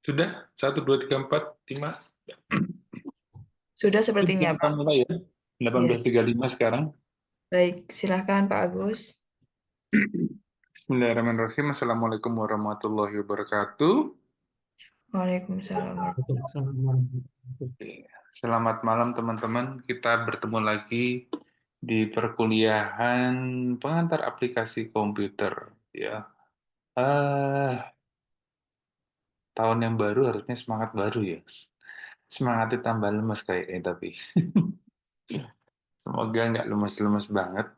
Sudah? 1, 2, 3, 4, 5. Sudah Sudah sepertinya, kita Pak. mulai ya. Ya, 18.35 sekarang. baik. Silahkan, Pak Agus. Bismillahirrahmanirrahim. Assalamualaikum warahmatullahi wabarakatuh. Waalaikumsalam. Oke. Selamat malam teman-teman. Kita bertemu lagi di perkuliahan pengantar aplikasi komputer. Ya, tahun yang baru harusnya semangat baru ya. Semangat ditambah lemes kayaknya tapi. Semoga nggak lemes-lemes banget.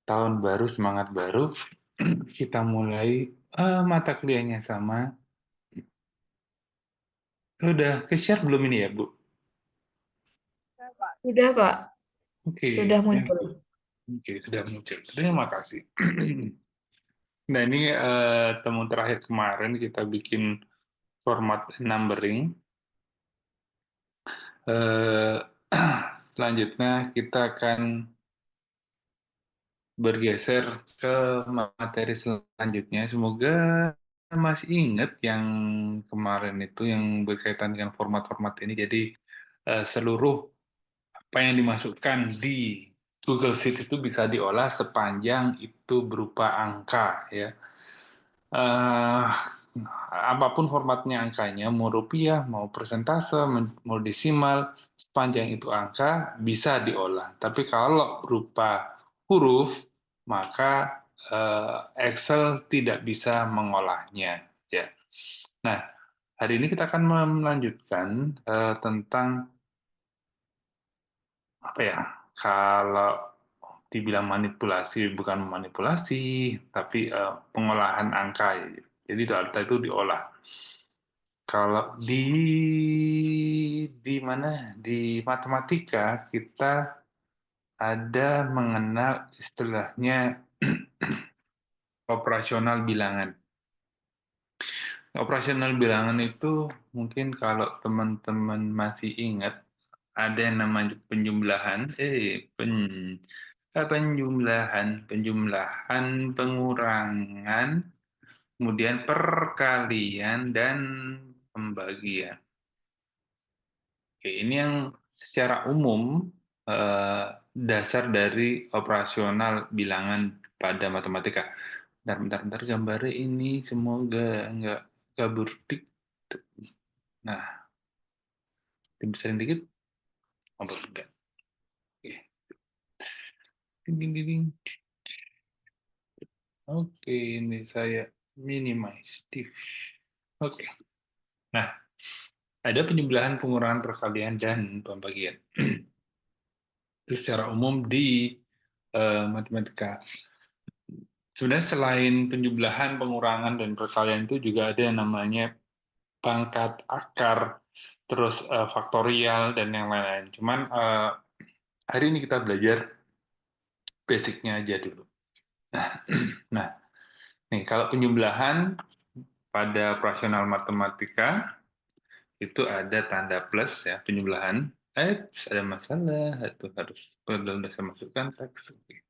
Tahun baru, semangat baru. Kita mulai mata kuliahnya sama. Udah ke-share belum ini ya, Bu? Sudah, Pak. Oke, Sudah thank muncul. you. Oke, sudah muncul. Terima kasih. Nah, ini temu terakhir kemarin kita bikin format numbering. Eh, Selanjutnya kita akan bergeser ke materi selanjutnya. Semoga masih ingat yang kemarin itu yang berkaitan dengan format-format ini. Jadi seluruh apa yang dimasukkan di Google Sheet itu bisa diolah sepanjang itu berupa angka ya. eh Apapun formatnya angkanya, mau rupiah, mau persentase, mau desimal, sepanjang itu angka bisa diolah. Tapi kalau berupa huruf, maka Excel tidak bisa mengolahnya. Ya. Nah, hari ini kita akan melanjutkan tentang apa ya? Kalau dibilang manipulasi, bukan manipulasi, tapi pengolahan angka. Jadi data itu diolah. Kalau di mana di matematika kita ada mengenal istilahnya operasional bilangan. Operasional bilangan itu mungkin kalau teman-teman masih ingat ada yang namanya penjumlahan, penjumlahan, pengurangan, kemudian perkalian dan pembagian. Oke, ini yang secara umum eh, dasar dari operasional bilangan pada matematika. Bentar, gambarnya ini semoga nggak kabur dik. Nah, dibesarin dikit. Oh, enggak. Oke. Ding, ding, ding, ding. Oke, ini saya minimize. Oke. Nah, ada penjumlahan, pengurangan, perkalian, dan pembagian. Itu secara umum di matematika. Sebenarnya selain penjumlahan, pengurangan, dan perkalian itu juga ada yang namanya pangkat, akar, terus faktorial, dan yang lain-lain. Cuman hari ini kita belajar basicnya aja dulu. Nah, nih kalau penjumlahan pada operasional matematika itu ada tanda plus ya penjumlahan. Ada masalah, itu harus belum bisa masukkan teks. Oke.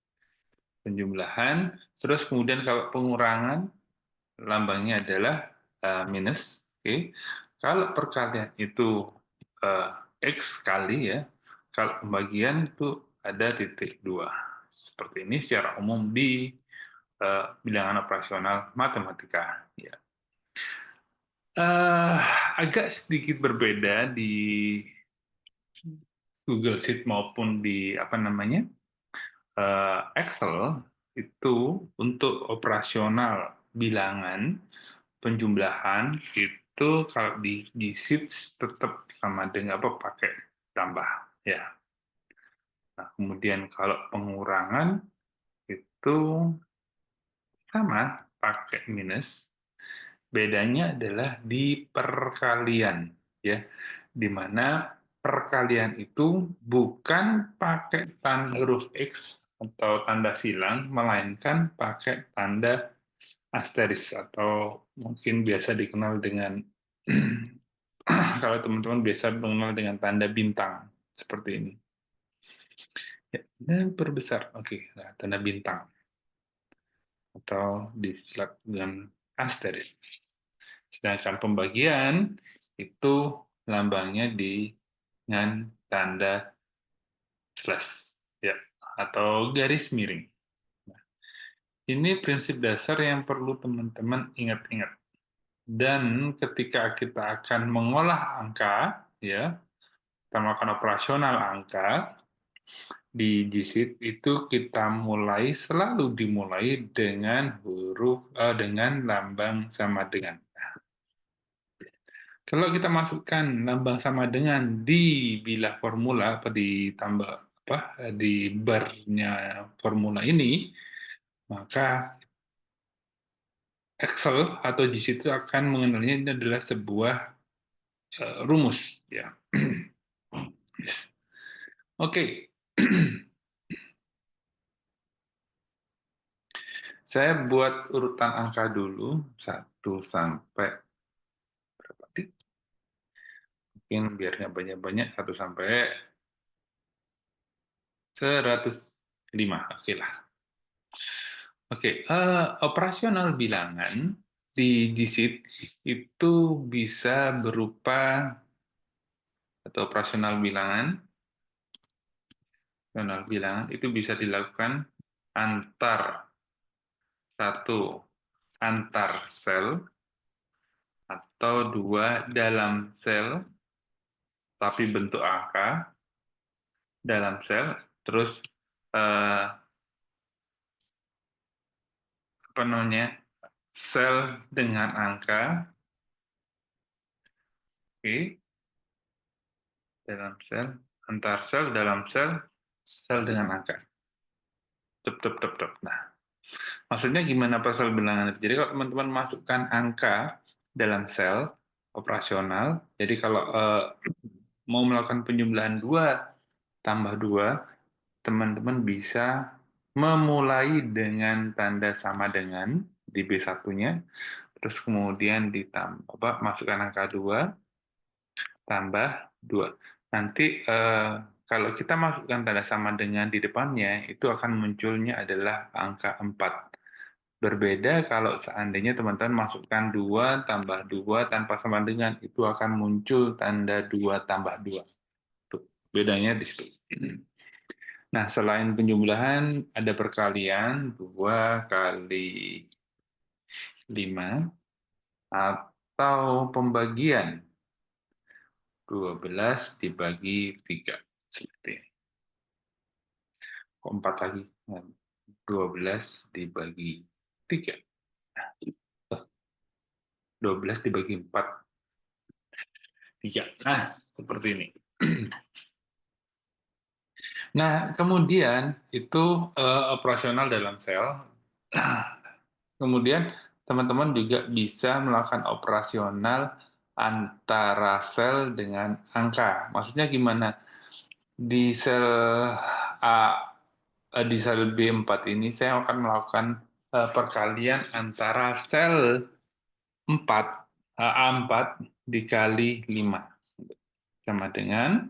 Penjumlahan, terus kemudian kalau pengurangan lambangnya adalah minus. Oke. Kalau perkalian itu eh, X kali ya, kalau pembagian itu ada titik dua. Seperti ini secara umum di bilangan operasional matematika. Ya. Eh, Agak sedikit berbeda di Google Sheet maupun di apa namanya Excel itu untuk operasional bilangan penjumlahan itu kalau di Sheets tetap sama dengan apa pakai tambah ya. Nah, kemudian kalau pengurangan itu sama pakai minus. Bedanya adalah di perkalian ya. Di mana perkalian itu bukan pakai tanda huruf X atau tanda silang, melainkan pakai tanda asteris atau mungkin biasa dikenal dengan kalau teman-teman biasa mengenal dengan tanda bintang seperti ini. Ya, dan perbesar, oke, nah, tanda bintang atau di slide dengan asteris. Sedangkan pembagian itu lambangnya dengan tanda slash, ya, atau garis miring. Nah, ini prinsip dasar yang perlu teman-teman ingat-ingat. Dan ketika kita akan mengolah angka, ya, kita melakukan operasional angka, di GSID itu kita selalu dimulai dengan dengan lambang sama dengan. Kalau kita masukkan lambang sama dengan di bilah formula apa ditambah apa di barnya formula ini, maka Excel atau GSID itu akan mengenalnya ini adalah sebuah rumus, ya. Yes. Oke. Saya buat urutan angka dulu, 1 sampai berapa? Mungkin biar nggak banyak-banyak, 1 sampai 105. Oke lah. Oke, operasional bilangan di GSID itu bisa berupa atau operasional bilangan itu bisa dilakukan satu antar sel atau 2 dalam sel tapi bentuk angka dalam sel, terus apa namanya, sel dengan angka, oke, dalam sel, antar sel, dalam sel, sel dengan angka. Nah, maksudnya gimana pasal bilangan itu? Jadi kalau teman-teman masukkan angka dalam sel operasional, jadi kalau mau melakukan penjumlahan 2 tambah 2, teman-teman bisa memulai dengan tanda sama dengan di B1-nya, terus kemudian masukkan angka 2, tambah 2. Nanti kalau kita masukkan tanda sama dengan di depannya, itu akan munculnya adalah angka 4. Berbeda kalau seandainya teman-teman masukkan 2 tambah 2 tanpa sama dengan, itu akan muncul tanda 2 tambah 2. Tuh, bedanya di situ. Nah, selain penjumlahan, ada perkalian 2 kali 5, atau pembagian 12 dibagi 3. Seperti ini. 4 lagi. 12 dibagi 3. 12 dibagi 4. 3. Nah, seperti ini. Nah, kemudian itu operasional dalam sel. Kemudian teman-teman juga bisa melakukan operasional antara sel dengan angka. Maksudnya gimana? Di sel A, di sel B4 ini saya akan melakukan perkalian antara sel 4, A4 dikali 5. Sama dengan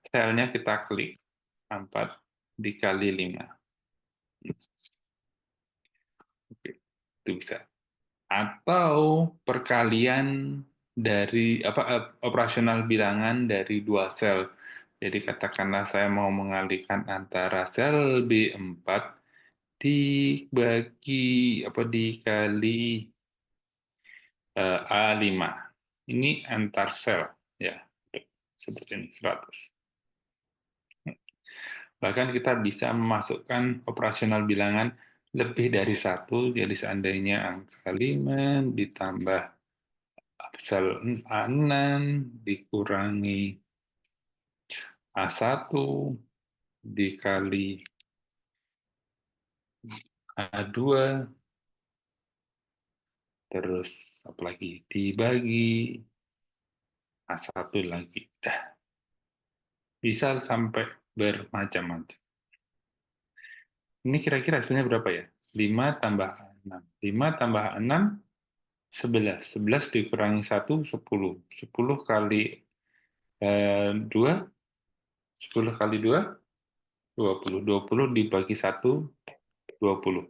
selnya kita klik, 4 dikali 5. Oke, itu bisa. Atau perkalian dari operasional bilangan dari 2 sel. Jadi katakanlah saya mau mengalihkan antara sel B4 dikali A5. Ini antar sel, ya. Seperti ini, 100. Bahkan kita bisa memasukkan operasional bilangan lebih dari 1, jadi seandainya angka 5 ditambah sel A6 dikurangi A1 dikali A2, terus apalagi dibagi A1 lagi. Bisa sampai bermacam-macam. Ini kira-kira hasilnya berapa ya? 5 tambah 6. 5 tambah 6, 11. 11 dikurangi 1, 10. 10 kali 2, 10 kali 2, 20. 20 dibagi 1, 20.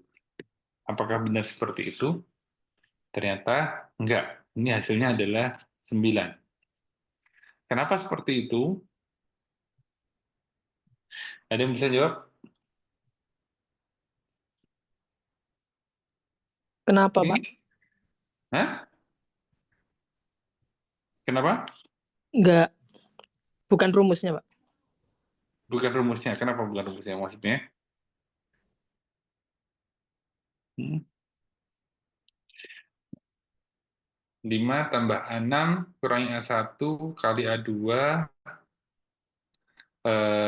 Apakah benar seperti itu? Ternyata enggak. Ini hasilnya adalah 9. Kenapa seperti itu? Ada yang bisa jawab? Kenapa, Pak? Ini? Hah? Kenapa? Enggak, bukan rumusnya, Pak. Bukan rumusnya. Kenapa bukan rumusnya? Maksudnya? Hmm. 5 tambah A6 kurangi A1 kali A2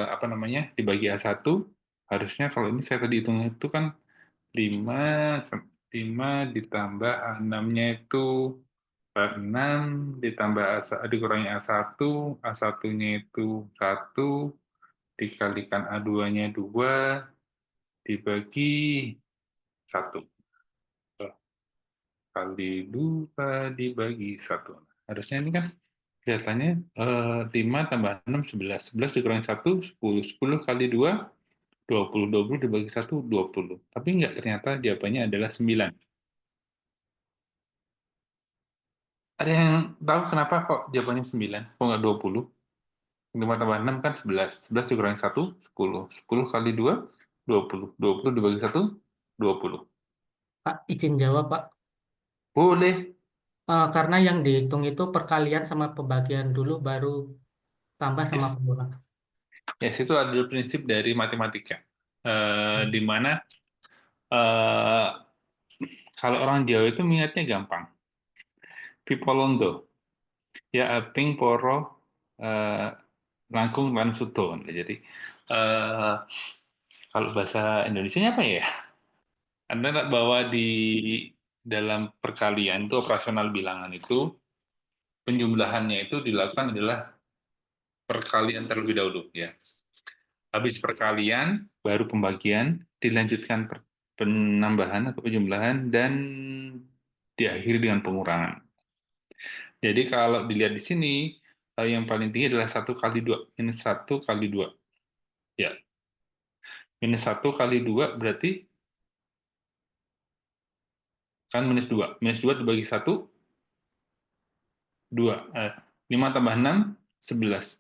apa namanya dibagi A1, harusnya kalau ini saya tadi hitung itu kan 5 5 ditambah A6-nya itu 6 ditambah dikurangi A1, A1-nya itu 1 dikalikan A2-nya 2 dibagi 1 kali 2 dibagi 1. Harusnya ini kan kelihatannya 5 tambah 6, 11. 11 dikurangi 1, 10. 10 kali 2, 20. 20 dibagi 1, 20. Tapi enggak, ternyata jawabannya adalah 9. Ada yang tahu kenapa kok jawabannya 9? Kok nggak 20? 5 tambah 6 kan 11. 11 dikurangi 1, 10. 10 kali 2, 20. 20 dibagi 1, 20. Pak, izin jawab, Pak. Boleh. Karena yang dihitung itu perkalian sama pembagian dulu, baru tambah sama Yes. pengurangan. Yes, itu adalah prinsip dari matematika. Di mana eh, kalau orang Jawa itu mengingatnya gampang. Pipolondo. Ya, aping poro eh, langkung lan suto. Jadi eh, kalau bahasa Indonesianya apa ya? Anda bahwa di dalam perkalian itu operasional bilangan itu penjumlahannya itu dilakukan adalah perkalian terlebih dahulu ya. Habis perkalian baru pembagian, dilanjutkan penambahan atau penjumlahan dan diakhiri dengan pengurangan. Jadi kalau dilihat di sini yang paling tinggi adalah 1 kali 2 minus 1 kali 2 ya. Minus 1 kali 2 berarti kan minus 2. Minus 2 dibagi 1, 2. 5 tambah 6, 11.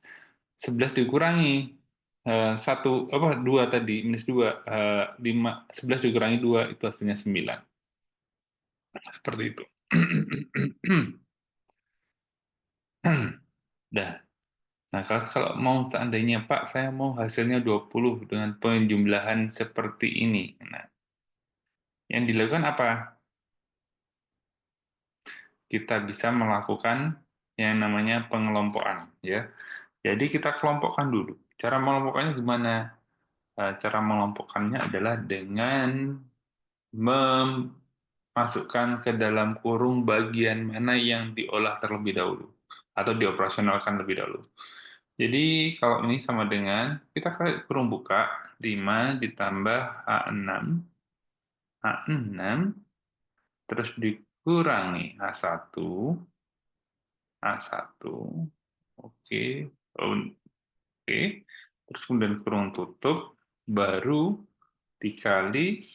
11 dikurangi 1, apa, 2 tadi, minus 2. 5, 11 dikurangi 2, itu hasilnya 9. Seperti itu. Dah. Nah, kalau mau seandainya, Pak, saya mau hasilnya 20 dengan penjumlahan seperti ini. Nah, yang dilakukan apa? Kita bisa melakukan yang namanya pengelompokan, ya. Jadi kita kelompokkan dulu. Cara mengelompokkannya gimana? Cara mengelompokkannya adalah dengan memasukkan ke dalam kurung bagian mana yang diolah terlebih dahulu atau dioperasionalkan lebih dahulu. Jadi kalau ini sama dengan kita kurung buka 5 ditambah A6, A6 terus dikurangi A1, A1, oke, oke, terus kemudian kurung tutup, baru dikali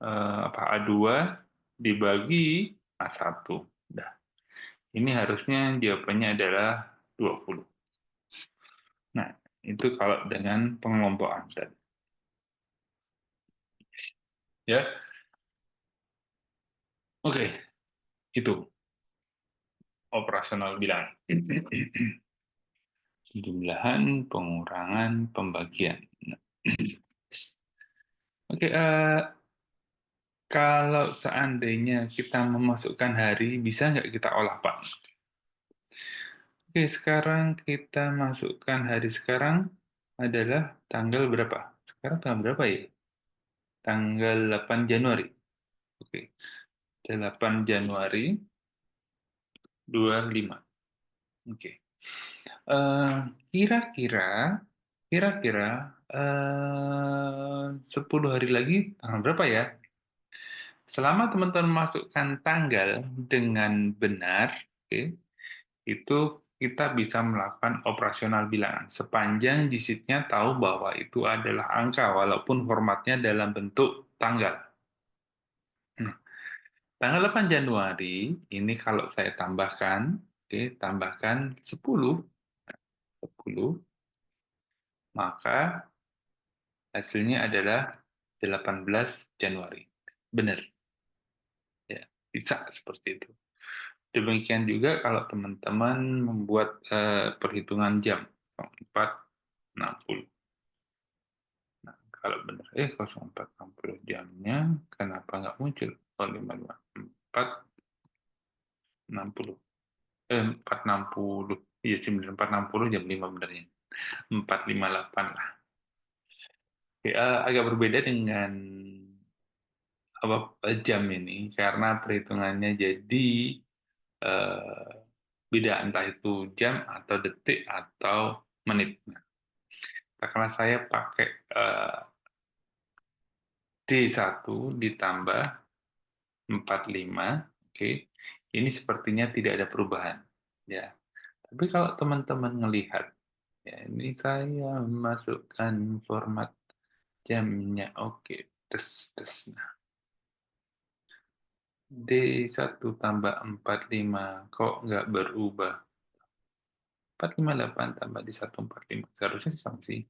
A2 dibagi A1. Nah, ini harusnya jawabannya adalah 20. Nah, itu kalau dengan pengelompokan tadi. Ya, oke, itu operasional bilangan. Jumlahan, pengurangan, pembagian. Nah, oke, kalau seandainya kita memasukkan hari, bisa nggak kita olah, Pak? Oke, sekarang kita masukkan hari sekarang adalah tanggal berapa? Sekarang tanggal berapa ya? Tanggal 8 Januari. Oke, 8 Januari 25. Oke. Kira-kira kira-kira 10 hari lagi tanggal berapa ya? Selama teman-teman masukkan tanggal dengan benar, oke, itu kita bisa melakukan operasional bilangan sepanjang disitnya tahu bahwa itu adalah angka walaupun formatnya dalam bentuk tanggal. Tanggal 8 Januari, ini kalau saya tambahkan, tambahkan 10, maka hasilnya adalah 18 Januari. Benar, ya, bisa seperti itu. Demikian juga kalau teman-teman membuat perhitungan jam, 04.60. Nah, kalau benar, 04.60 jamnya, kenapa nggak muncul? 05.55, 4.60. 4.60. Iya, 4.60 jam 5 benernya. 4.58 lah. Oke, agak berbeda dengan jam ini, karena perhitungannya jadi beda, entah itu jam, atau detik, atau menit. Nah, karena saya pakai D1 ditambah 45, oke. Ini sepertinya tidak ada perubahan, ya. Tapi kalau teman-teman melihat, ya, ini saya masukkan format jamnya, oke. Tes. Nah, D1 tambah 45, kok nggak berubah? 458 tambah D1 45, seharusnya sama sih.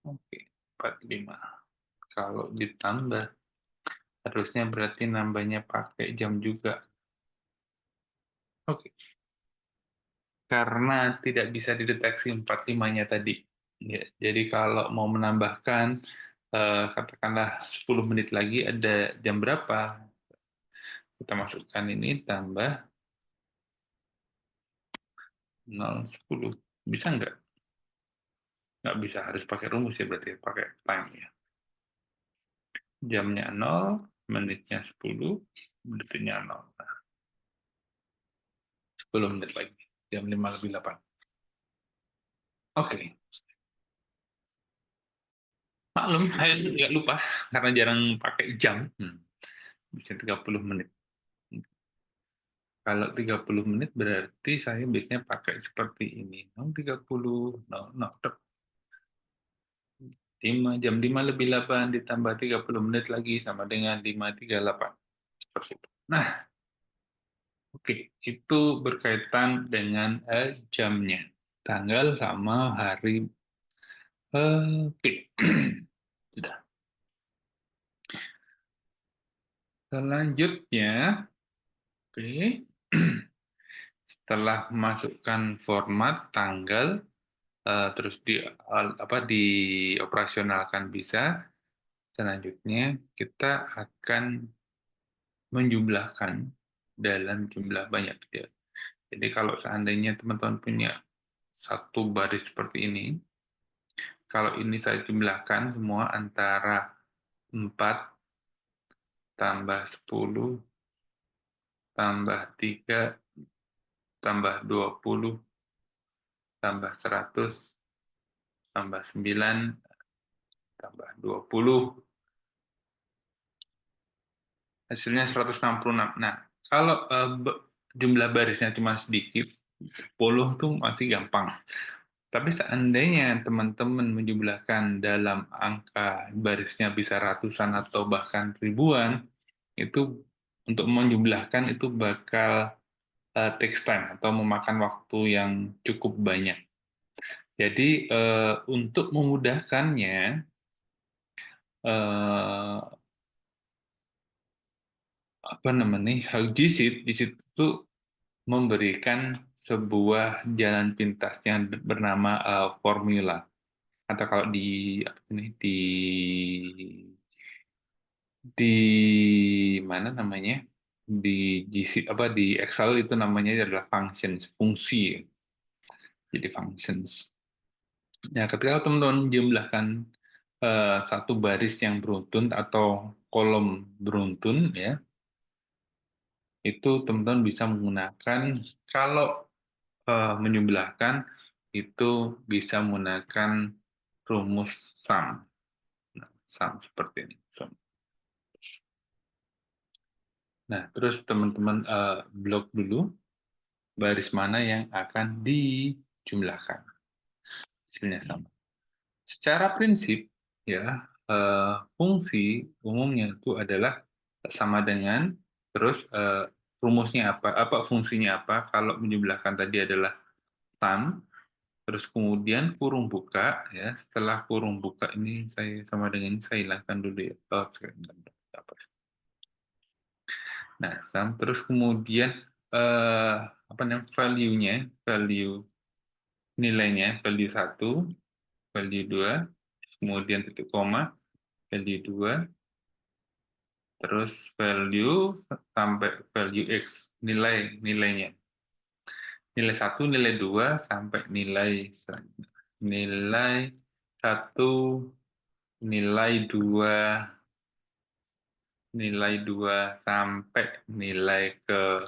Oke, 45. Kalau ditambah, harusnya berarti nambahnya pakai jam juga. Oke. Karena tidak bisa dideteksi 45-nya tadi. Ya, jadi kalau mau menambahkan, katakanlah 10 menit lagi ada jam berapa, kita masukkan ini tambah 0,10. Bisa nggak? Nggak bisa, harus pakai rumus ya berarti, pakai time ya. Jamnya 0, menitnya 10, detiknya 0. Nah, 10 menit lagi, jam 5:08. Oke. Maklum, saya juga lupa, karena jarang pakai jam. Bisa 30 menit. Kalau 30 menit berarti saya biasanya pakai seperti ini. 0.30, jam 5 lebih 8 ditambah 30 menit lagi sama dengan 5:38. Seperti itu. Nah, oke, itu berkaitan dengan jamnya. Tanggal sama hari. Oke, sudah. Selanjutnya, oke. Setelah masukkan format tanggal, terus dioperasionalkan bisa, selanjutnya kita akan menjumlahkan dalam jumlah banyak. Jadi kalau seandainya teman-teman punya satu baris seperti ini, kalau ini saya jumlahkan semua antara 4 tambah 10 tambah 3 tambah 20 tambah 100 tambah 9 tambah 20, hasilnya 166. Nah, kalau jumlah barisnya cuma sedikit, 10 tuh masih gampang. Tapi seandainya teman-teman menjumlahkan dalam angka barisnya bisa ratusan atau bahkan ribuan, itu untuk menjumlahkan itu bakal takes time atau memakan waktu yang cukup banyak. Jadi untuk memudahkannya, GSID itu memberikan sebuah jalan pintas yang bernama formula, atau kalau di mana namanya, di GC di Excel itu namanya adalah functions, fungsi. Jadi functions. Nah, ketika teman-teman jumlahkan satu baris yang beruntun atau kolom beruntun, ya, itu teman-teman bisa menggunakan, kalau menjumlahkan itu bisa menggunakan rumus sum. Nah, sum seperti ini. Sum. Nah, terus teman-teman blok dulu baris mana yang akan dijumlahkan. Hasilnya sama. Secara prinsip, ya, fungsi umumnya itu adalah sama dengan Terus rumusnya apa? Apa fungsinya apa? Kalau menjumlahkan tadi adalah sum, terus kemudian kurung buka, ya. Setelah kurung buka ini saya sama dengan ini saya hilangkan dulu ya. Oh, apa? Nah, sum, terus kemudian apa namanya value-nya, value nilainya, value 1, value 2, kemudian titik koma, value 2, terus value sampai value X, nilainya. Nilai 1, nilai 2, sampai nilai 1, nilai 2, nilai 2 sampai nilai ke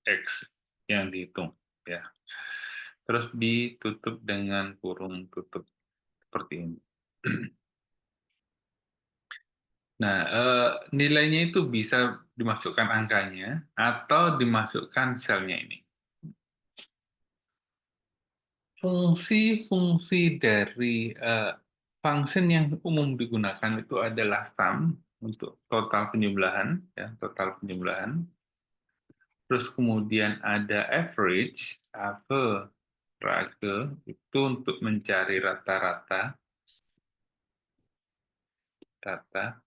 X yang dihitung. Ya. Terus ditutup dengan kurung tutup seperti ini. Nah, nilainya itu bisa dimasukkan angkanya atau dimasukkan selnya ini. Fungsi-fungsi dari function yang umum digunakan itu adalah sum untuk total penjumlahan, ya, total penjumlahan. Terus kemudian ada average, average itu untuk mencari rata-rata, rata.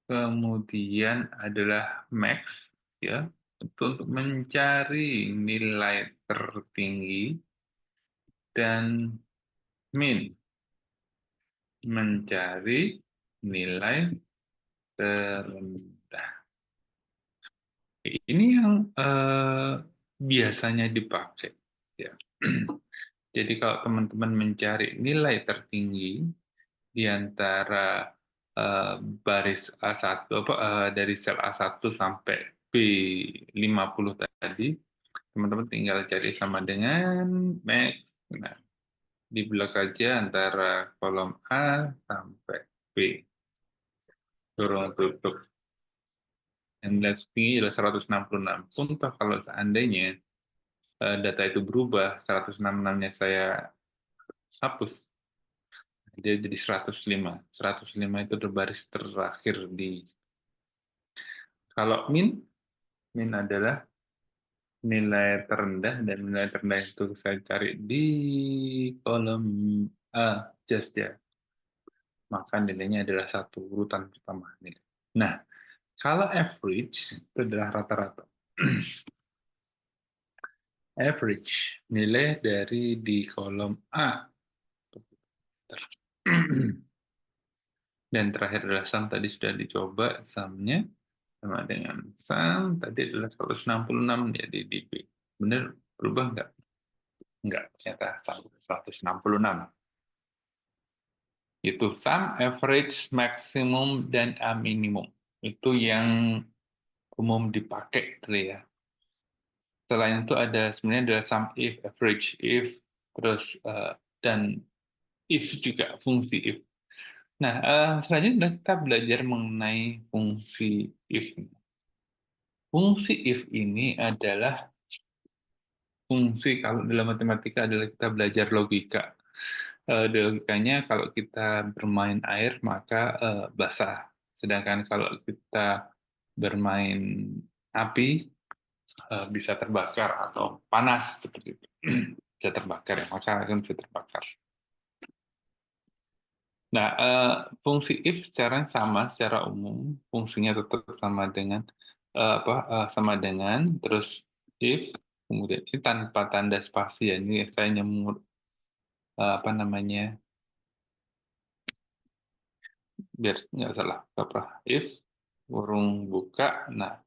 Kemudian adalah max, ya, itu untuk mencari nilai tertinggi, dan min, mencari nilai terendah. Ini yang biasanya dipakai. Ya. Jadi kalau teman-teman mencari nilai tertinggi di antara baris A1, dari sel A1 sampai B50 tadi, teman-teman tinggal cari sama dengan max. Nah, di blok aja antara kolom A sampai B. Turun tutup. Yang nilai tinggi adalah 166. Pun kalau seandainya data itu berubah, 166-nya saya hapus, dia jadi 105. 105 itu baris terakhir di. Kalau min adalah nilai terendah, dan nilai terendah itu saya cari di kolom A, just ya. Maka nilainya adalah satu urutan pertama nilai. Nah, kalau average itu adalah rata-rata. Average, nilai dari di kolom A. Dan terakhir adalah sum, tadi sudah dicoba sumnya sama dengan sum, tadi adalah 166 jadi di B. Benar berubah nggak? Enggak, ternyata 166. Itu sum, average, maksimum, dan minimum. Itu yang umum dipakai gitu ya. Selain itu ada sebenarnya adalah sum if, average if, terus dan if juga, fungsi if. Nah, selanjutnya kita belajar mengenai fungsi if. Fungsi if ini adalah fungsi, kalau dalam matematika adalah kita belajar logika. Logikanya kalau kita bermain air maka basah. Sedangkan kalau kita bermain api bisa terbakar atau panas seperti itu. Bisa terbakar ya, maka akan bisa terbakar. Nah, fungsi if secara umum fungsinya tetap sama dengan sama dengan, terus if, kemudian ini tanpa tanda spasi ya, ini saya nyemut apa namanya, biar nggak salah apa, if kurung buka, nah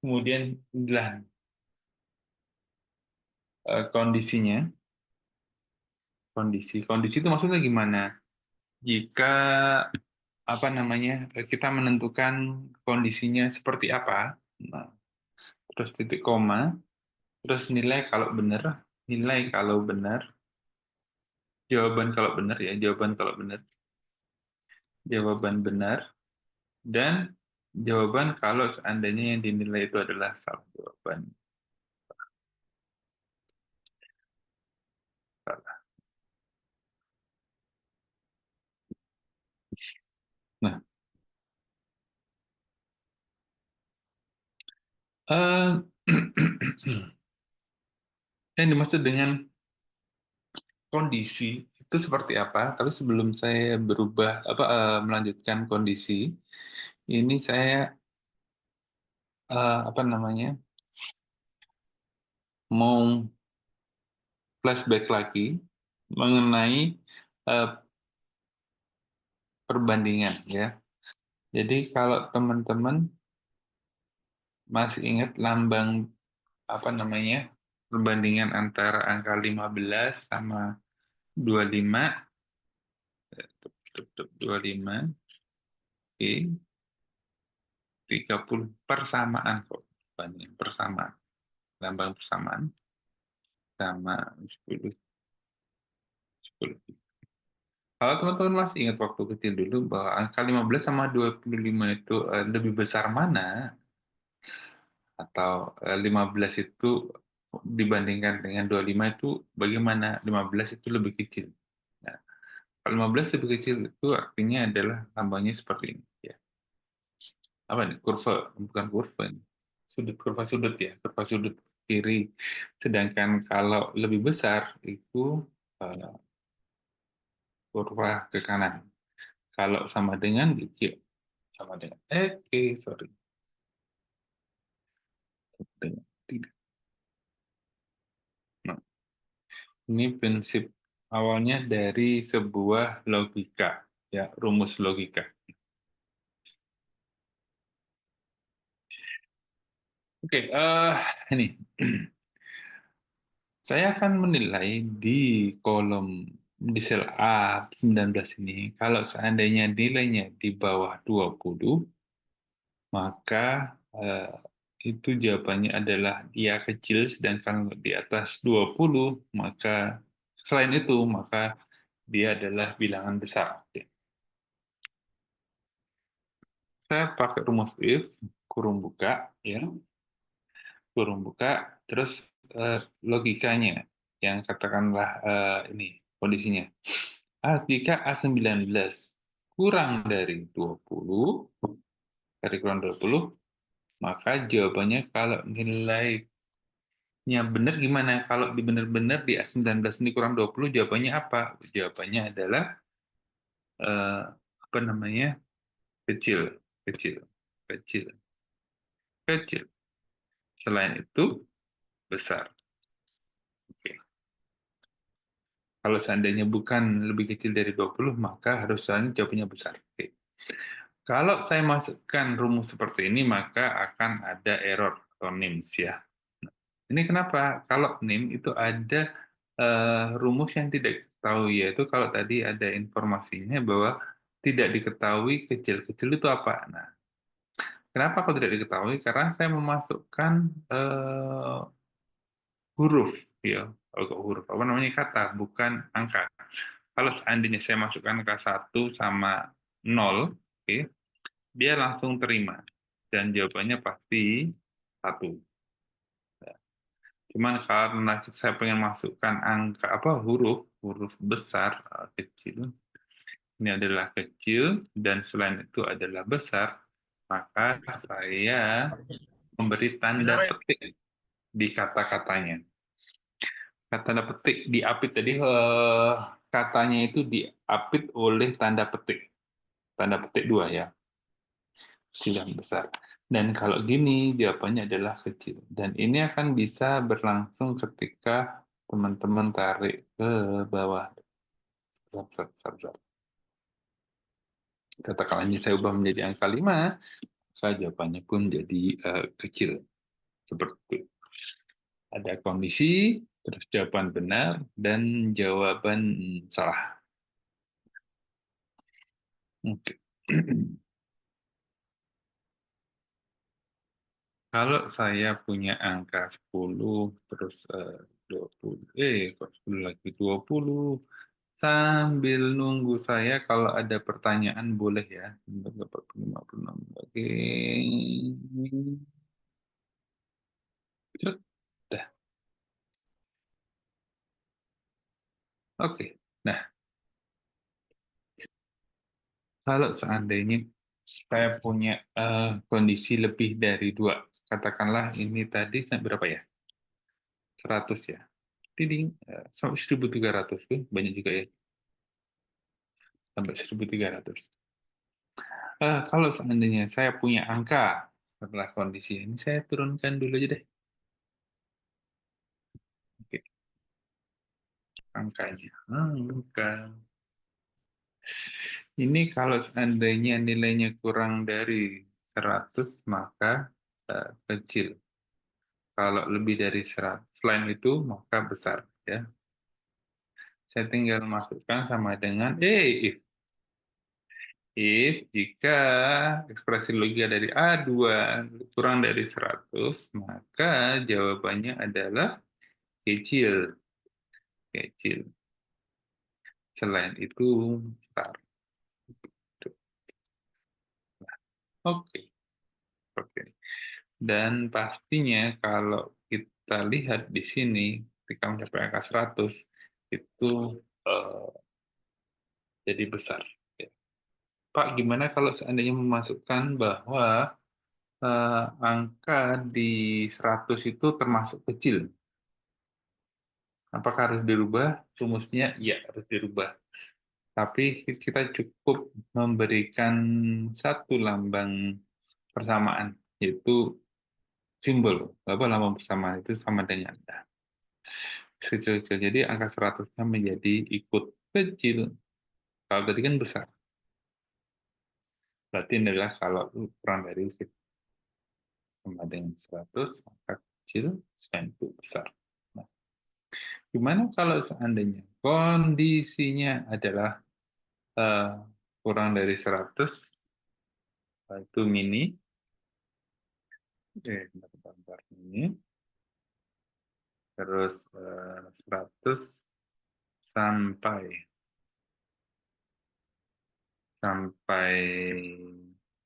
kemudian inilah kondisi itu maksudnya gimana? Jika apa namanya, kita menentukan kondisinya seperti apa, nah, terus titik koma, terus nilai kalau benar, jawaban kalau benar ya, jawaban benar, dan jawaban kalau seandainya yang dinilai itu adalah salah jawaban. Salah. Nah, Eh, yang dimaksud dengan kondisi itu seperti apa? Tapi sebelum saya melanjutkan kondisi, ini saya apa namanya mau flashback lagi mengenai eh, perbandingan ya. Jadi kalau teman-teman masih ingat lambang apa namanya perbandingan antara angka 15 sama 25, 25, oke, 30 persamaan kok. Persamaan, lambang persamaan sama 10, 10. Kalau teman-teman masih ingat waktu kecil dulu bahwa angka 15 sama 25 itu lebih besar mana? Atau 15 itu dibandingkan dengan 25 itu bagaimana? 15 itu lebih kecil. Nah, kalau 15 lebih kecil itu artinya adalah lambangnya seperti ini. Ya. Apa nih? Kurva, bukan kurva ini. Kurva sudut ya, kurva sudut kiri. Sedangkan kalau lebih besar itu eh, kurva ke kanan. Kalau sama dengan kecil, sama dengan sorry. Dengan tidak. Nah, ini prinsip awalnya dari sebuah logika, ya, rumus logika. Oke, ini. Saya akan menilai di kolom di sel A19 ini, kalau seandainya nilainya di bawah 20, maka itu jawabannya adalah dia kecil, sedangkan di atas 20, maka selain itu, maka dia adalah bilangan besar. Oke. Saya pakai rumus if, kurung buka, ya, kurung buka, terus logikanya, yang katakanlah ini kondisinya. Jika A19 kurang dari 20, maka jawabannya kalau nilainya benar gimana? Kalau benar-benar di A19 ini kurang 20, jawabannya apa? Jawabannya adalah apa namanya? Kecil, kecil, kecil, kecil. Selain itu, besar. Oke. Kalau seandainya bukan lebih kecil dari 20, maka harusnya jawabannya besar. Oke. Kalau saya masukkan rumus seperti ini, maka akan ada error atau NIMS ya. Ini kenapa? Kalau NIM itu ada rumus yang tidak diketahui, yaitu kalau tadi ada informasinya bahwa tidak diketahui kecil-kecil itu apa. Nah, kenapa kalau tidak diketahui? Karena saya memasukkan huruf, ya, huruf apa namanya kata, bukan angka. Kalau seandainya saya masukkan angka 1 sama 0, oke, dia langsung terima dan jawabannya pasti 1. Cuman karena saya pengen masukkan angka huruf besar kecil, ini adalah kecil dan selain itu adalah besar, maka saya memberi tanda petik di kata-katanya. Tanda petik diapit tadi katanya itu diapit oleh tanda petik 2 ya. Kecil dan besar. Dan kalau gini, jawabannya adalah kecil. Dan ini akan bisa berlangsung ketika teman-teman tarik ke bawah. Katakanlah ini saya ubah menjadi angka 5, maka jawabannya pun jadi kecil. Seperti itu. Ada kondisi, terus jawaban benar, dan jawaban salah. Oke. Kalau saya punya angka 10, terus 20, kok 10 lagi 20, sambil nunggu saya kalau ada pertanyaan boleh ya. 56. Oke. Sudah. Oke. Nah, kalau seandainya saya punya kondisi lebih dari 2, katakanlah ini tadi berapa ya? 100 ya. Tiding, sampai 1.300 tuh banyak juga ya. Sampai 1.300. Kalau seandainya saya punya angka setelah kondisi ini, saya turunkan dulu aja deh. Oke, angkanya. Angka. Ini kalau seandainya nilainya kurang dari 100, maka kecil. Kalau lebih dari 100, selain itu, maka besar. Ya. Saya tinggal masukkan sama dengan if jika ekspresi logika dari A2 kurang dari 100, maka jawabannya adalah kecil. Kecil. Selain itu, besar. Oke. Oke. Dan pastinya kalau kita lihat di sini, ketika mencapai angka 100, itu jadi besar. Ya. Pak, gimana kalau seandainya memasukkan bahwa angka di 100 itu termasuk kecil? Apakah harus dirubah? Rumusnya, ya harus dirubah. Tapi kita cukup memberikan satu lambang persamaan, yaitu simbol. Lambang persamaan itu sama dengan kecil-kecil. Jadi angka 100-nya menjadi ikut kecil. Kalau tadi kan besar. Berarti ini adalah kalau kurang dari sama dengan 100, angka kecil, selain itu besar. Nah, gimana kalau seandainya kondisinya adalah kurang dari 100, itu mini. Bentar, ini. Terus 100 sampai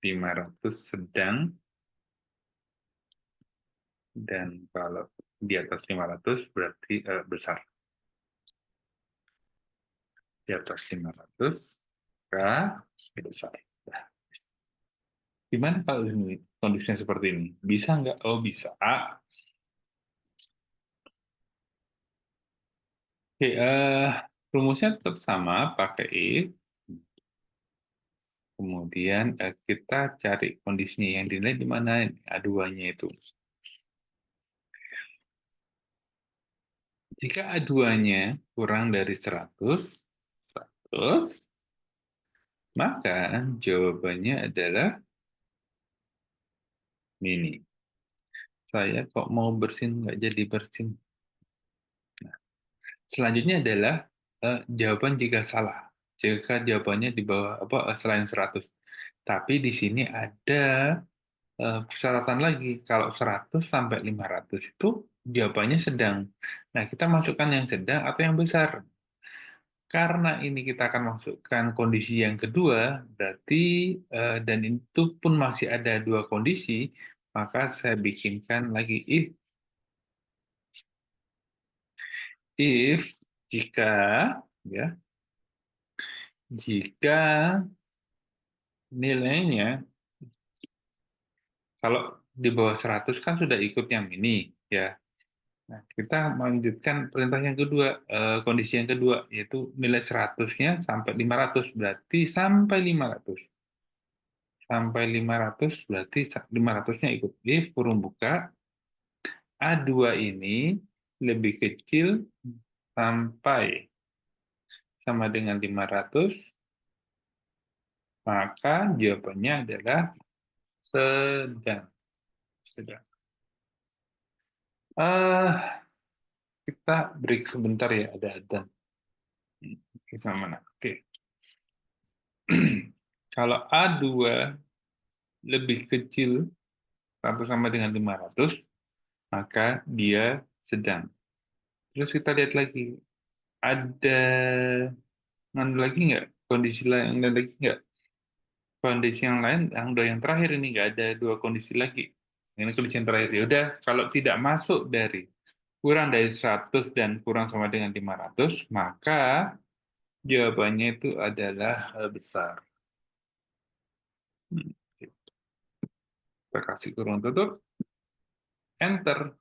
500 sedang, dan kalau di atas 500 berarti besar. Di atas 500 maka besar. Nah, gimana kalau ini kondisinya seperti ini? Bisa nggak? Oh, bisa. Oke, rumusnya tetap sama, pakai if. Kemudian kita cari kondisinya yang dinilai di mana, A2-nya itu. Jika A2-nya kurang dari 100, maka jawabannya adalah mini. Saya kok mau bersin, nggak jadi bersin. Nah, selanjutnya adalah jawaban jika salah. Jika jawabannya di bawah selain 100. Tapi di sini ada persyaratan lagi. Kalau 100 sampai 500 itu jawabannya sedang. Nah, kita masukkan yang sedang atau yang besar. Karena ini kita akan masukkan kondisi yang kedua, berarti dan itu pun masih ada dua kondisi, maka saya bikinkan lagi if jika nilainya kalau di bawah 100 kan sudah ikut yang ini ya. Nah, kita melanjutkan perintah yang kedua, kondisi yang kedua, yaitu nilai 100-nya sampai 500, berarti sampai 500. Sampai 500, berarti 500-nya ikut if, kurung buka, A2 ini lebih kecil sampai sama dengan 500, maka jawabannya adalah sedang. Sedang. Kita break sebentar ya, ada adzan. Oke, sama mana? Oke. Kalau A2 lebih kecil atau sama dengan 500, maka dia sedang. Terus kita lihat lagi, ada lagi nggak? Kondisi lain lagi nggak? Kondisi yang lain, yang terakhir ini nggak ada dua kondisi lagi. Ini kondisi yang terakhir. Ya udah, kalau tidak masuk dari kurang dari 100 dan kurang sama dengan 500, maka jawabannya itu adalah besar. Kita kasih kurung tutup. Enter.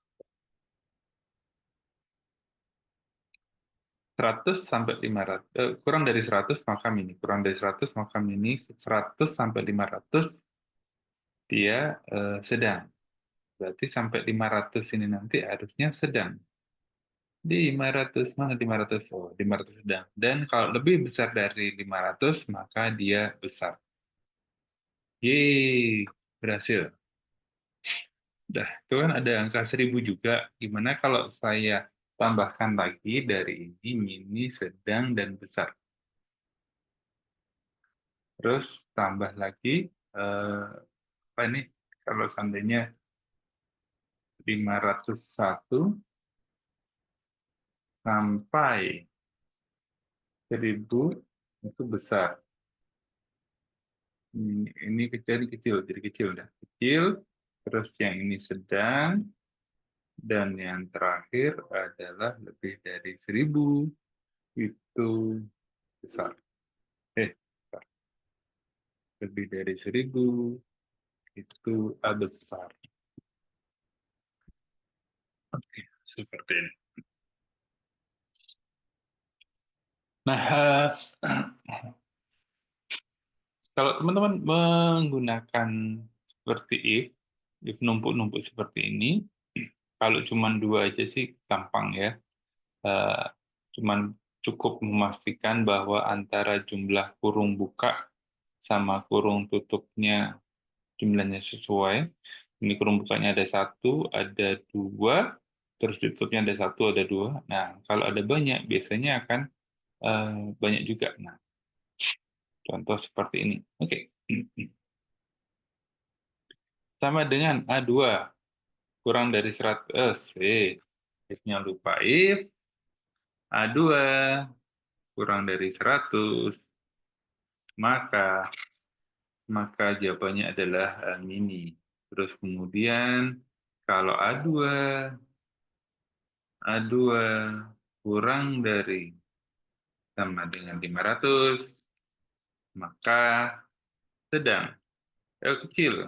100 sampai 500, kurang dari 100 maka mini, kurang dari 100 maka mini, 100 sampai 500 dia sedang. Berarti sampai 500 ini nanti harusnya sedang. Di 500, mana 500? Oh, 500 sedang. Dan kalau lebih besar dari 500 maka dia besar. Yeay, berhasil. Dah, itu kan ada angka 1000 juga. Gimana kalau saya tambahkan lagi dari ini, mini, sedang, dan besar. Terus tambah lagi, apa ini, kalau seandainya 501 sampai 1000 itu besar. Ini kecil, jadi kecil. Udah kecil, terus yang ini sedang, dan yang terakhir adalah lebih dari 1000, itu besar. Besar. Lebih dari 1000, itu besar. Oke, seperti ini. Nah, kalau teman-teman menggunakan seperti if numpuk-numpuk seperti ini, kalau cuma 2 aja sih gampang ya. Cuman cukup memastikan bahwa antara jumlah kurung buka sama kurung tutupnya jumlahnya sesuai. Ini kurung bukanya ada 1, ada 2, terus tutupnya ada 1, ada 2. Nah, kalau ada banyak, biasanya akan banyak juga. Nah, contoh seperti ini. Oke. Sama dengan A2, kurang dari 100. If-nya lupa. If A2 kurang dari 100, maka jawabannya adalah mini. Terus kemudian kalau A2 kurang dari sama dengan 500, maka sedang. Kecil.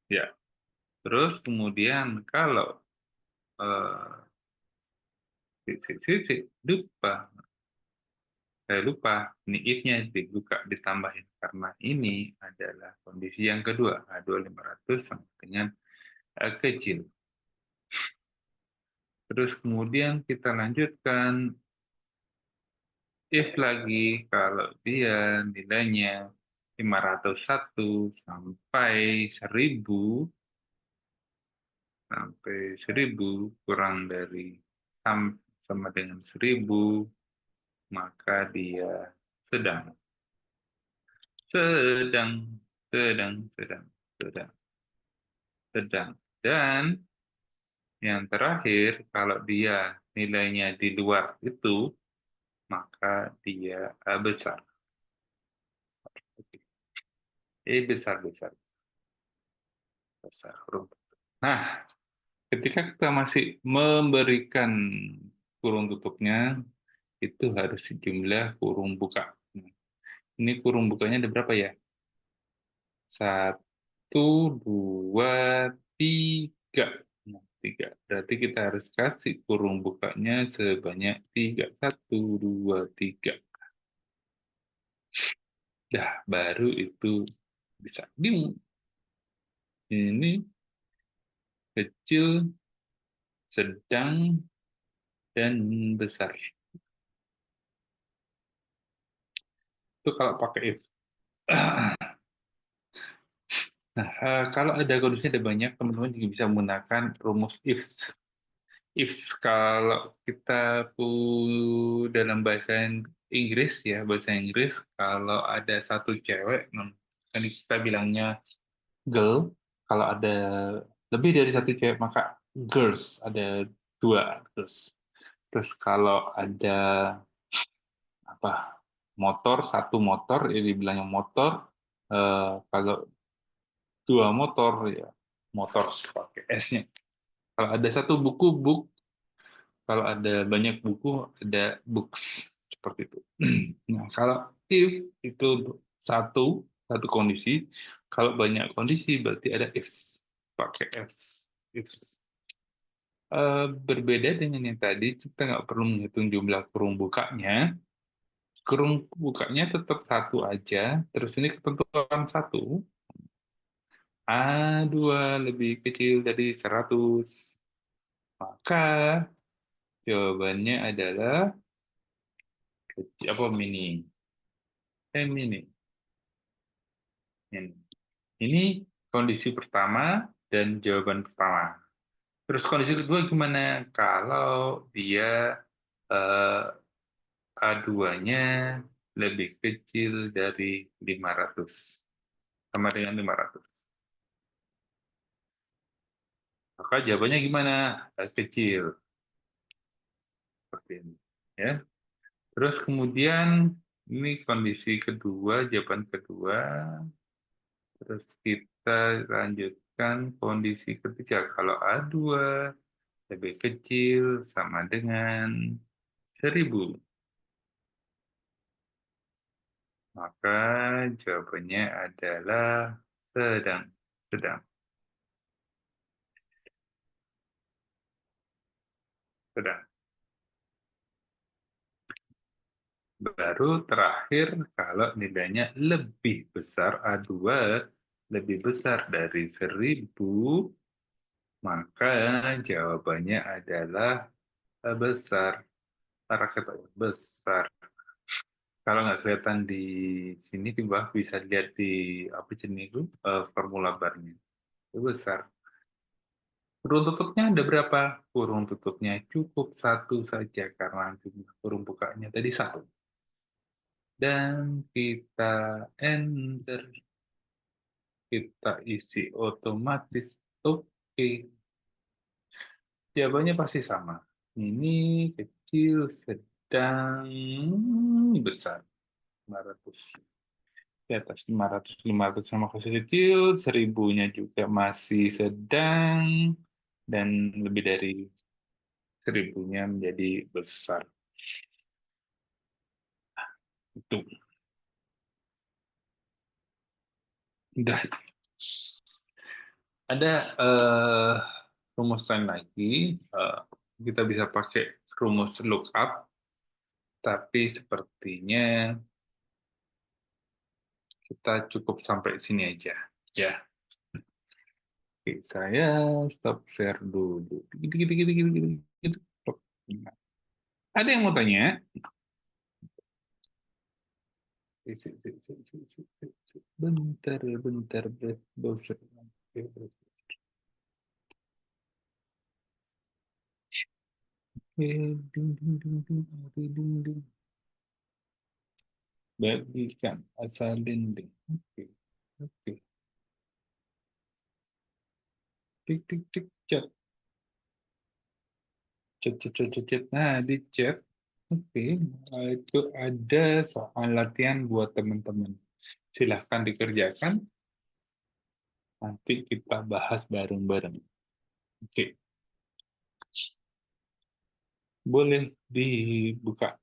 Ya. Terus kemudian kalau saya lupa, ini if-nya dibuka, ditambahin. Karena ini adalah kondisi yang kedua, A2 500 sama dengan kecil. Terus kemudian kita lanjutkan, if lagi, kalau dia nilainya 501 sampai 1000, kurang dari sama dengan 1000, maka dia sedang. Dan yang terakhir, kalau dia nilainya di luar itu, maka dia besar. Besar. Nah, ketika kita masih memberikan kurung tutupnya, itu harus jumlah kurung buka. Ini kurung bukanya ada berapa ya? 1, 2, 3. Nah, 3. Berarti kita harus kasih kurung bukanya sebanyak 3. 1, 2, 3. Dah, baru itu bisa. Ini kecil, sedang, dan besar. Itu kalau pakai if. Nah, kalau ada kondisinya ada banyak, teman-teman juga bisa menggunakan rumus ifs. Ifs kalau kita dalam bahasa Inggris ya, kalau ada satu cewek, kan kita bilangnya girl. Kalau ada lebih dari satu cewek maka girls, ada 2 girls. Terus kalau ada satu motor, ya dibilangnya motor. Kalau 2 motor, ya motor pakai S-nya. Kalau ada satu buku, book. Kalau ada banyak buku, ada books. Seperti itu. Nah, kalau if itu satu kondisi, kalau banyak kondisi berarti ada ifs. pakai else if. Berbeda dengan yang tadi, kita nggak perlu menghitung jumlah kurung bukanya. Kurung bukanya tetap satu aja, terus ini ketentuan satu, A2 lebih kecil dari 100. Maka jawabannya adalah mini. Mini. Ini kondisi pertama dan jawaban pertama. Terus kondisi kedua gimana? Kalau dia A2-nya lebih kecil dari 500. Sama dengan 500. Maka jawabannya gimana? Kecil. Seperti ini. Ya. Terus kemudian ini kondisi kedua, jawaban kedua. Terus kita lanjutkan kondisi ketiga. Kalau A2 lebih kecil sama dengan 1000. Maka jawabannya adalah sedang. Sedang. Sedang. Baru terakhir kalau nilainya lebih besar, A2 lebih besar dari 1000, maka jawabannya adalah besar. Kata besar. Kalau nggak kelihatan di sini, tiba bisa lihat di apa jenis itu formula barnya. Itu besar. Kurung tutupnya ada berapa? Kurung tutupnya cukup satu saja karena jumlah kurung bukanya tadi satu. Dan kita enter, kita isi otomatis. Oke. Jawabannya pasti sama. Ini kecil, sedang, besar. 500. Di atas 500, 500 sama kasih kecil, 1000-nya juga masih sedang, dan lebih dari 1000-nya menjadi besar. Itu. Udah. Ada rumus lain lagi. Kita bisa pakai rumus lookup, tapi sepertinya kita cukup sampai sini aja. Ya. Oke, saya stop share dulu. Gitu. Ada yang mau tanya? Bentar, browser. Bagikan asal dinding. Oke. Tik, chat. Chat. Nah, di chat. Oke, itu ada soal latihan buat teman-teman. Silahkan dikerjakan. Nanti kita bahas bareng-bareng. Oke. Boleh dibuka.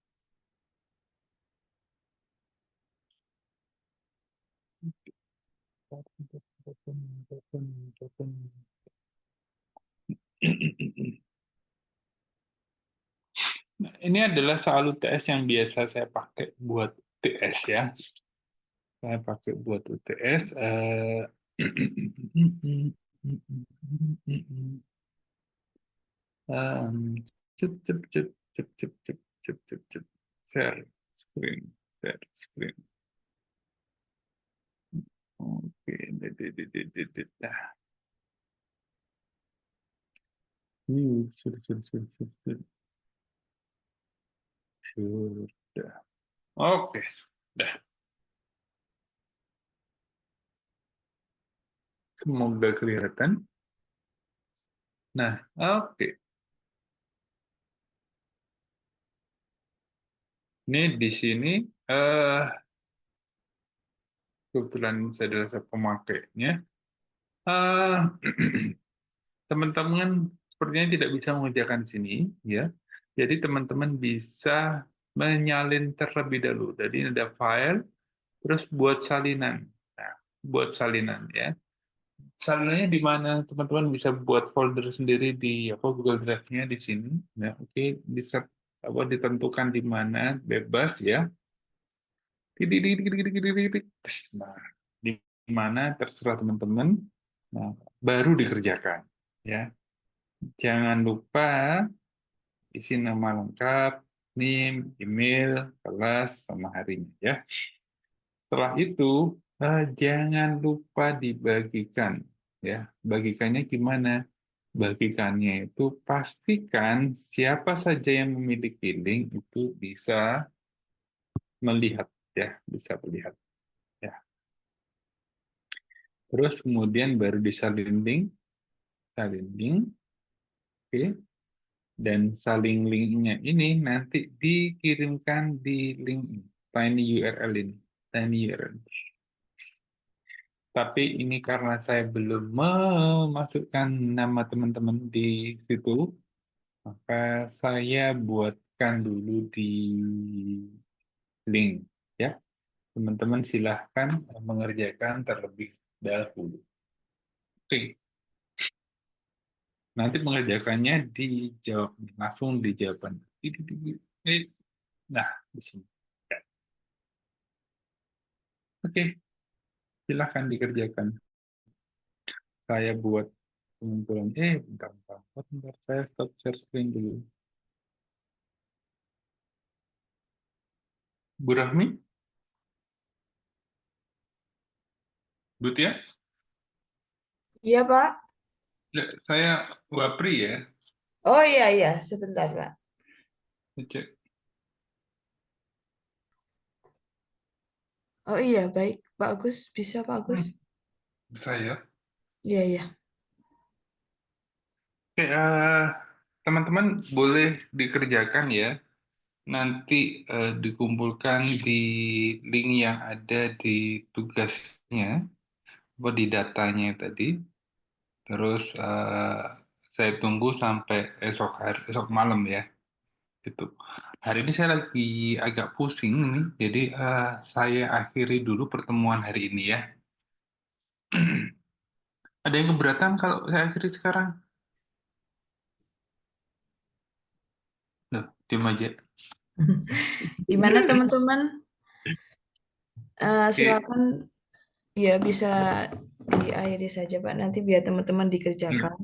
Nah, ini adalah soal UTS yang biasa saya pakai buat UTS ya. Saya pakai buat UTS. Share screen. Oke, sudah. Oke, sudah. Semoga kelihatan. Nah, oke. Ini di sini kebetulan saya adalah pemakainya. Teman-teman sepertinya tidak bisa mengerjakan sini, ya. Jadi teman-teman bisa menyalin terlebih dahulu. Jadi ini ada file, terus buat salinan. Nah, buat salinan ya. Salinannya di mana teman-teman bisa buat folder sendiri di Google Drive-nya di sini. Ya, oke, bisa ditentukan di mana bebas ya. Nah, di mana terserah teman-teman. Nah, baru dikerjakan ya. Jangan lupa isi nama lengkap, NIM, email, kelas, sama harinya ya. Setelah itu jangan lupa dibagikan ya. Bagikannya gimana? Bagikannya itu pastikan siapa saja yang memiliki link itu bisa melihat ya, bisa melihat ya. Terus kemudian baru disalin link, oke. Dan saling linknya ini nanti dikirimkan di link ini, tiny URL ini, tiny URL. Tapi ini karena saya belum memasukkan nama teman-teman di situ, maka saya buatkan dulu di link ya. Teman-teman silahkan mengerjakan terlebih dahulu. Oke. Nanti mengerjakannya dijawab langsung di jawaban. Nah, di sini. Ya. Oke, silahkan dikerjakan. Saya buat pengumpulan. Bentar. Saya stop share screen dulu. Bu Rahmi? Bu Tias? Iya, Pak. Ya, saya Wapri ya. Oh iya, sebentar, Pak. Cek. Oh iya, baik, Pak Agus. Bisa, Pak Agus? Bisa ya. Iya. Oke, teman-teman boleh dikerjakan ya. Nanti dikumpulkan di link yang ada di tugasnya, di datanya tadi. Terus saya tunggu sampai esok malam ya. Gitu. Hari ini saya lagi agak pusing nih, jadi saya akhiri dulu pertemuan hari ini ya. Ada yang keberatan kalau saya akhiri sekarang? Loh, diam aja. Gimana, teman-teman? Oke, Silakan ya bisa diakhiri saja, Pak. Nanti biar teman-teman dikerjakan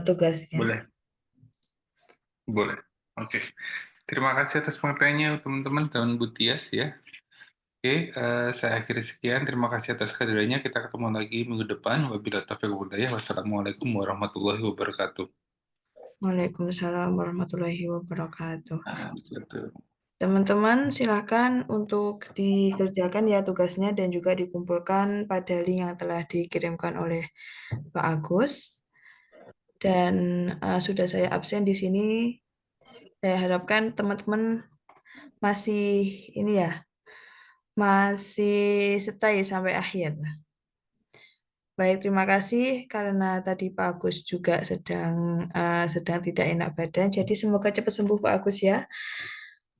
tugasnya. boleh, boleh. Oke, terima kasih atas pengertiannya teman-teman dan Bu Tias ya. Oke, saya akhiri sekian. Terima kasih atas kehadirannya. Kita ketemu lagi minggu depan. Wabillahi taufiq wal hidayah. Wassalamualaikum warahmatullahi wabarakatuh. Waalaikumsalam warahmatullahi wabarakatuh. Betul. Teman-teman, silakan untuk dikerjakan ya tugasnya dan juga dikumpulkan pada link yang telah dikirimkan oleh Pak Agus. Dan sudah saya absen di sini. Saya harapkan teman-teman masih masih stay sampai akhir. Baik, terima kasih karena tadi Pak Agus juga sedang tidak enak badan. Jadi semoga cepat sembuh Pak Agus ya.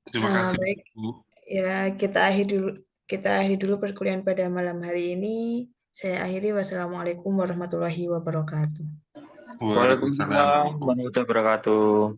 Terima kasih, Baik, Bu. ya kita akhiri dulu perkuliahan pada malam hari ini. Saya akhiri. Wassalamualaikum warahmatullahi wabarakatuh. Waalaikumsalam. Waalaikumsalam warahmatullahi wabarakatuh.